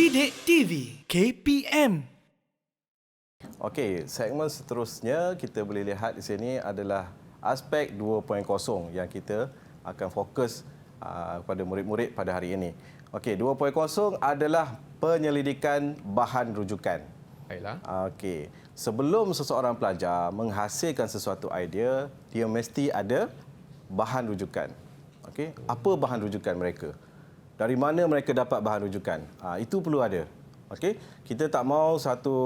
Didik TV KPM. Okey, segmen seterusnya kita boleh lihat di sini adalah aspek 2.0 yang kita akan fokus kepada murid-murid pada hari ini. Okey, 2.0 adalah penyelidikan bahan rujukan. Baiklah. Okey, sebelum seseorang pelajar menghasilkan sesuatu idea, dia mesti ada bahan rujukan. Okey, apa bahan rujukan mereka? Dari mana mereka dapat bahan rujukan? Itu perlu ada. Okey, kita tak mahu satu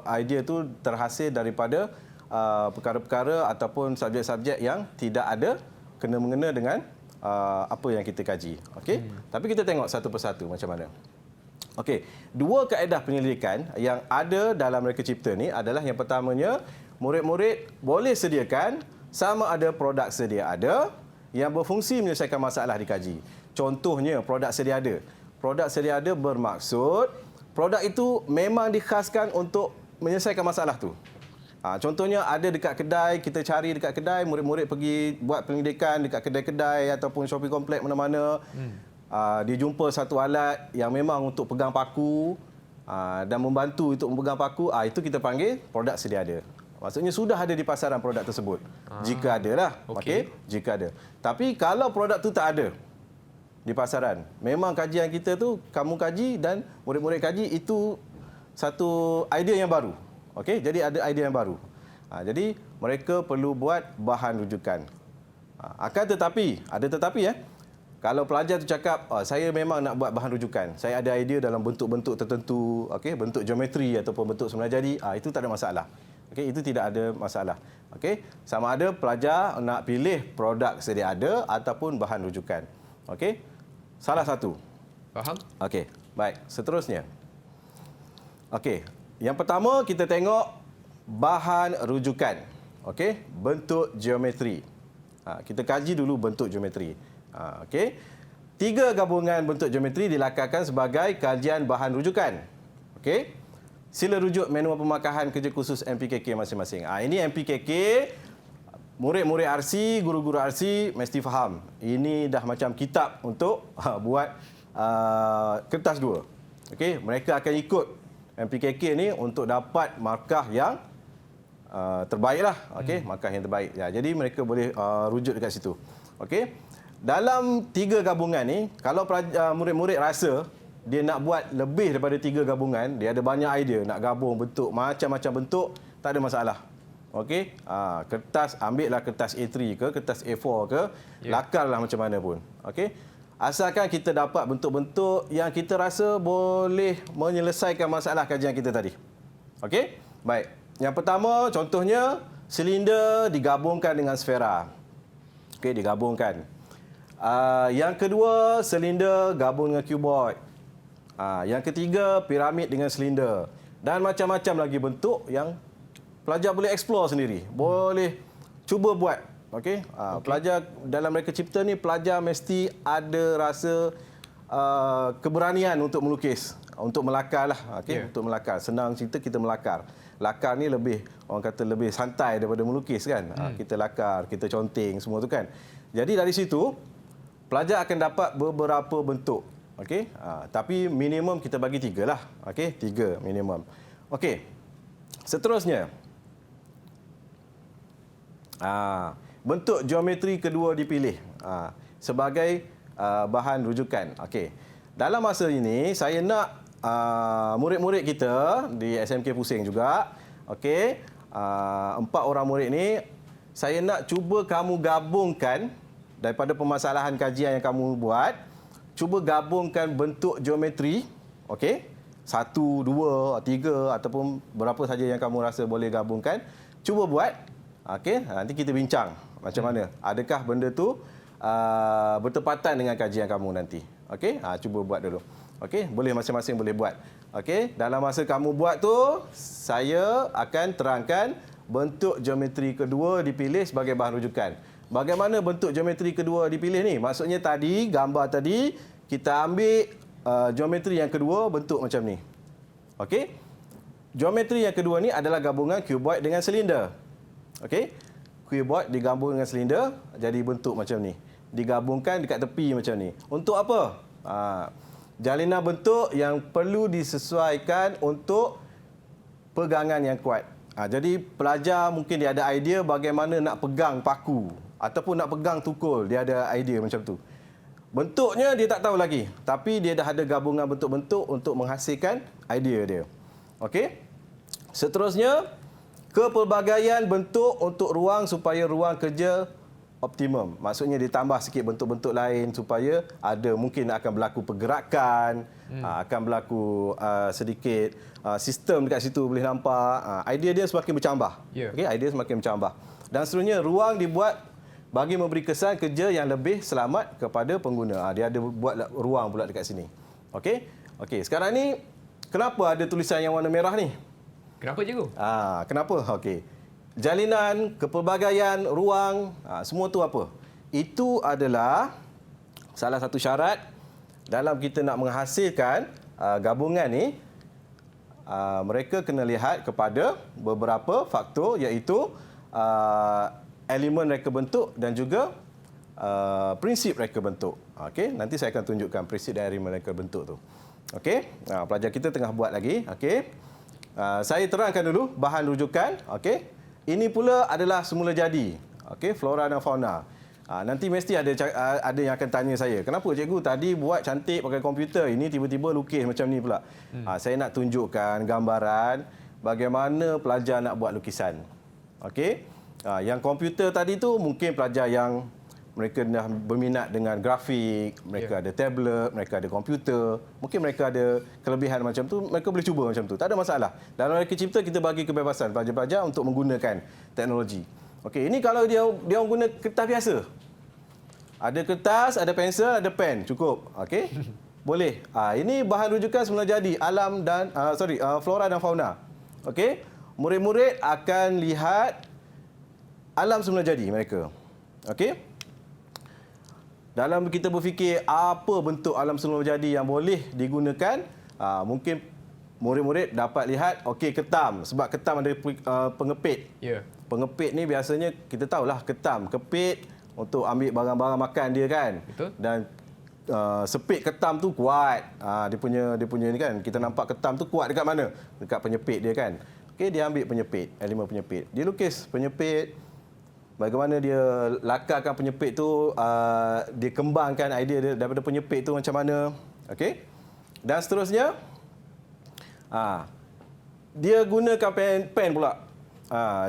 idea tu terhasil daripada perkara-perkara ataupun subjek-subjek yang tidak ada kena-mengena dengan apa yang kita kaji. Okey, tapi kita tengok satu persatu macam mana. Okey, dua kaedah penyelidikan yang ada dalam Reka Cipta ni adalah yang pertamanya, murid-murid boleh sediakan sama ada produk sedia ada yang berfungsi menyelesaikan masalah dikaji. Contohnya, produk sedia ada. Produk sedia ada bermaksud produk itu memang dikhaskan untuk menyelesaikan masalah tu. Contohnya ada dekat kedai, kita cari dekat kedai, murid-murid pergi buat penyelidikan dekat kedai-kedai ataupun shopping komplek mana-mana. Dia jumpa satu alat yang memang untuk pegang paku dan membantu untuk memegang paku. Itu kita panggil produk sedia ada. Maksudnya sudah ada di pasaran produk tersebut. Jika ada lah. Okey, jika ada. Tapi kalau produk tu tak ada di pasaran, memang kajian kita tu kamu kaji dan murid-murid kaji, itu satu idea yang baru. Okey, jadi ada idea yang baru. Jadi mereka perlu buat bahan rujukan. Akan tetapi, ada tetapi kalau pelajar tu cakap, saya memang nak buat bahan rujukan, saya ada idea dalam bentuk-bentuk tertentu, okey, bentuk geometri ataupun bentuk sebenar jadi, itu tak ada masalah. Okey, itu tidak ada masalah. Okey, sama ada pelajar nak pilih produk sedia ada ataupun bahan rujukan. Okey, salah satu. Faham? Okey, baik. Seterusnya. Okey, yang pertama kita tengok bahan rujukan. Okey, bentuk geometri. Kita kaji dulu bentuk geometri. Okey, 3 gabungan bentuk geometri dilakarkan sebagai kajian bahan rujukan. Okey, sila rujuk manual pemakahan kerja khusus MPKK masing-masing. Ini MPKK, murid-murid RC, guru-guru RC mesti faham. Ini dah macam kitab untuk buat kertas 2. Okey, mereka akan ikut MPKK ni untuk dapat markah yang terbaiklah. Okey, markah yang terbaik. Jadi mereka boleh rujuk dekat situ. Okey, dalam 3 gabungan ni, kalau murid-murid rasa dia nak buat lebih daripada 3 gabungan, dia ada banyak idea nak gabung bentuk macam-macam bentuk, tak ada masalah. Okey, kertas, ambillah kertas A3 ke, kertas A4 ke, lakarlah macam mana pun. Okey, asalkan kita dapat bentuk-bentuk yang kita rasa boleh menyelesaikan masalah kajian kita tadi. Okey, baik. Yang pertama, contohnya silinder digabungkan dengan sfera. Okey, digabungkan. Yang kedua, silinder gabung dengan cuboid. Yang ketiga, piramid dengan silinder. Dan macam-macam lagi bentuk yang pelajar boleh explore sendiri. Boleh cuba buat. Okey? Pelajar dalam Reka Cipta ni, pelajar mesti ada rasa keberanian untuk melukis. Untuk melakar lah. Okey? Untuk melakar. Senang cerita, kita melakar. Lakar ni lebih, orang kata lebih santai daripada melukis kan. Kita lakar, kita conteng semua tu kan. Jadi dari situ, pelajar akan dapat beberapa bentuk. Okey, tapi minimum kita bagi 3 lah. Okey, 3 minimum. Okey, seterusnya. Bentuk geometri kedua dipilih sebagai bahan rujukan. Okey, dalam masa ini saya nak murid-murid kita di SMK Pusing juga, okey, 4 orang murid ni, saya nak cuba kamu gabungkan daripada permasalahan kajian yang kamu buat, cuba gabungkan bentuk geometri, okey? 1, 2, 3 ataupun berapa saja yang kamu rasa boleh gabungkan, cuba buat. Okey, nanti kita bincang macam mana. Adakah benda tu bertepatan dengan kajian kamu nanti. Okey? Cuba buat dulu. Okey, boleh masing-masing boleh buat. Okey, dalam masa kamu buat tu, saya akan terangkan bentuk geometri kedua dipilih sebagai bahan rujukan. Bagaimana bentuk geometri kedua dipilih ni? Maksudnya tadi, gambar tadi, kita ambil geometri yang kedua bentuk macam ni. Okey? Geometri yang kedua ni adalah gabungan cuboid dengan silinder. Okey? Cuboid digabung dengan silinder, jadi bentuk macam ni. Digabungkan dekat tepi macam ni. Untuk apa? jalinan bentuk yang perlu disesuaikan untuk pegangan yang kuat. Jadi pelajar mungkin dia ada idea bagaimana nak pegang paku ataupun nak pegang tukul, dia ada idea macam tu. Bentuknya dia tak tahu lagi, tapi dia dah ada gabungan bentuk-bentuk untuk menghasilkan idea dia. Okey. Seterusnya, kepelbagaian bentuk untuk ruang supaya ruang kerja optimum. Maksudnya ditambah sikit bentuk-bentuk lain supaya ada mungkin akan berlaku pergerakan, akan berlaku sedikit sistem dekat situ boleh nampak. Idea dia semakin bercambah. Okey, idea semakin bercambah. Dan seterusnya ruang dibuat bagi memberi kesan kerja yang lebih selamat kepada pengguna. Dia ada buat ruang pula dekat sini. Okey. Okey, sekarang ni kenapa ada tulisan yang warna merah ni? Kenapa cikgu? Kenapa? Okey. Jalinan, kepelbagaian, ruang, semua tu apa? Itu adalah salah satu syarat dalam kita nak menghasilkan gabungan ni. Mereka kena lihat kepada beberapa faktor iaitu elemen reka bentuk dan juga prinsip reka bentuk. Okey, nanti saya akan tunjukkan prinsip dan elemen reka bentuk tu. Okey, pelajar kita tengah buat lagi. Okey, saya terangkan dulu bahan rujukan. Okey. Ini pula adalah semula jadi, okey, flora dan fauna. Nanti mesti ada yang akan tanya saya, kenapa cikgu tadi buat cantik pakai komputer, ini tiba-tiba lukis macam ni pula. Saya nak tunjukkan gambaran bagaimana pelajar nak buat lukisan. Okey, yang komputer tadi tu mungkin pelajar yang mereka dah berminat dengan grafik, mereka ada tablet, mereka ada komputer, mungkin mereka ada kelebihan macam tu, mereka boleh cuba macam tu. Tak ada masalah. Dalam reka cipta kita bagi kebebasan pelajar-pelajar untuk menggunakan teknologi. Okey, ini kalau dia guna kertas biasa. Ada kertas, ada pensel, ada pen, cukup. Okey? Boleh. Ini bahan rujukan semula jadi, alam dan flora dan fauna. Okey? Murid-murid akan lihat alam semula jadi mereka. Okey? Dalam kita berfikir apa bentuk alam semula jadi yang boleh digunakan, mungkin murid-murid dapat lihat, okey, ketam. Sebab ketam ada pengepit. Pengepit ni biasanya kita tahulah ketam, kepit untuk ambil barang-barang makan dia kan. Betul. Dan sepit ketam tu kuat. Dia punya ni kan, kita nampak ketam tu kuat dekat mana? Dekat penyepit dia kan. Okey, dia ambil penyepit, elemen penyepit. Dia lukis penyepit. Bagaimana dia lakarkan penyepit tu, dia kembangkan idea dia daripada penyepit tu macam mana. Okey. Dan seterusnya, dia gunakan pen pula.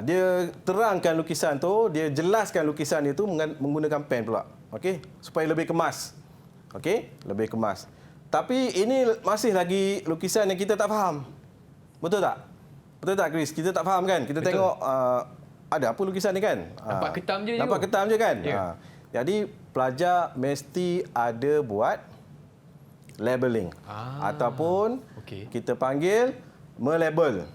Dia terangkan lukisan tu, dia jelaskan lukisan itu menggunakan pen pula. Okey, supaya lebih kemas. Okey, lebih kemas. Tapi ini masih lagi lukisan yang kita tak faham. Betul tak? Betul tak, Chris? Kita tak faham kan? Kita Betul. tengok ada apa lukisan ni kan? Nampak ketam je. Nampak ketam je kan? Ya. Jadi pelajar mesti ada buat labeling. Ataupun kita panggil melabel.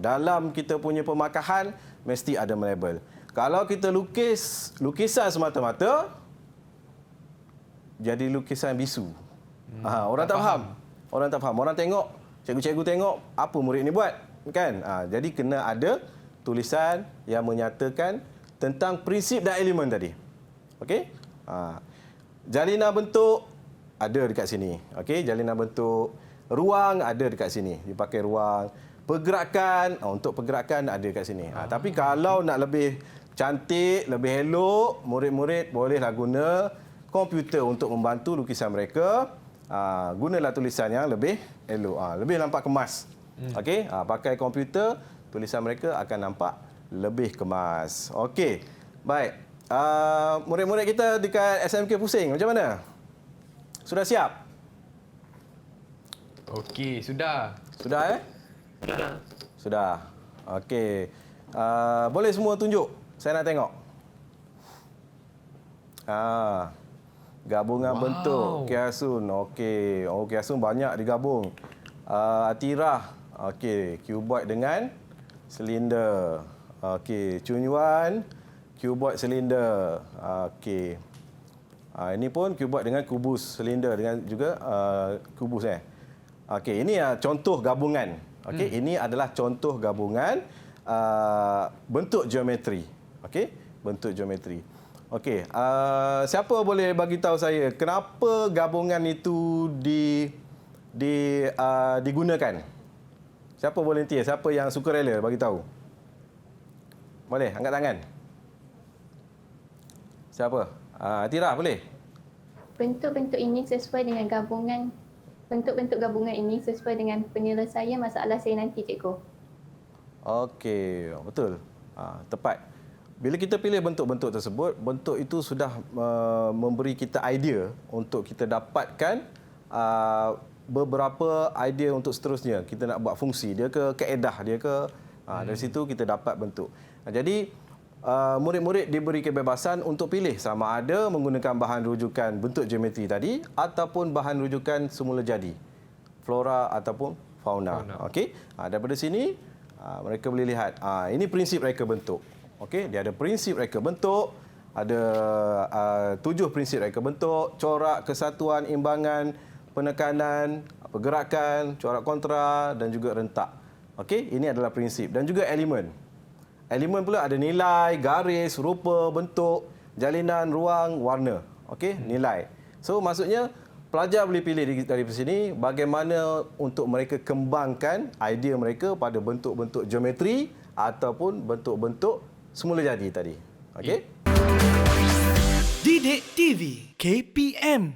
Dalam kita punya pemakahan mesti ada melabel. Kalau kita lukis lukisan semata-mata, jadi lukisan bisu. Orang tak faham. Orang tak faham. Orang tengok, cikgu-cikgu tengok apa murid ni buat, kan? Jadi kena ada tulisan yang menyatakan tentang prinsip dan elemen tadi. Okey? Jalinan bentuk ada dekat sini. Okey, jalinan bentuk. Ruang ada dekat sini. Dipakai ruang. Pergerakan, untuk pergerakan ada dekat sini. Tapi kalau nak lebih cantik, lebih elok, murid-murid bolehlah guna komputer untuk membantu lukisan mereka. Gunalah tulisan yang lebih elok. Lebih nampak kemas. Okey, pakai komputer, tulisan mereka akan nampak lebih kemas. Okey, baik. Murid-murid kita dekat SMK Pusing, macam mana? Sudah siap? Okey, sudah. Sudah, Sudah. Okey. Boleh semua tunjuk? Saya nak tengok. Gabungan bentuk kiasun. Okey. Kiasun banyak digabung. Atirah. Okey. Cuboid dengan silinder. Okey. Cunyuan. Cuboid silinder. Okey. Ini pun cuboid dengan kubus silinder dengan juga kubus. Okey. Ini contoh gabungan. Okey. Ini adalah contoh gabungan bentuk geometri. Okey. Bentuk geometri. Okey, siapa boleh bagi tahu saya kenapa gabungan itu digunakan? Siapa volunteer? Siapa yang sukarela bagi tahu? Boleh angkat tangan. Siapa? Atira boleh? Bentuk-bentuk ini sesuai dengan gabungan bentuk-bentuk gabungan ini sesuai dengan penyelesaian masalah saya nanti, cikgu. Okey, betul. Tepat. Bila kita pilih bentuk-bentuk tersebut, bentuk itu sudah memberi kita idea untuk kita dapatkan beberapa idea untuk seterusnya. Kita nak buat fungsi dia ke kaedah dia ke. Dari situ kita dapat bentuk. Jadi murid-murid diberi kebebasan untuk pilih sama ada menggunakan bahan rujukan bentuk geometri tadi ataupun bahan rujukan semula jadi, flora ataupun fauna. Okey. Daripada sini mereka boleh lihat. Ini prinsip reka bentuk. Okey, dia ada prinsip reka bentuk, ada 7 prinsip reka bentuk, corak, kesatuan, imbangan, penekanan, pergerakan, corak kontra dan juga rentak. Okey, ini adalah prinsip dan juga elemen. Elemen pula ada nilai, garis, rupa, bentuk, jalinan, ruang, warna. Okey, nilai. So maksudnya pelajar boleh pilih dari sini bagaimana untuk mereka kembangkan idea mereka pada bentuk-bentuk geometri ataupun bentuk-bentuk semula jadi tadi. Okey? Didik TV KPM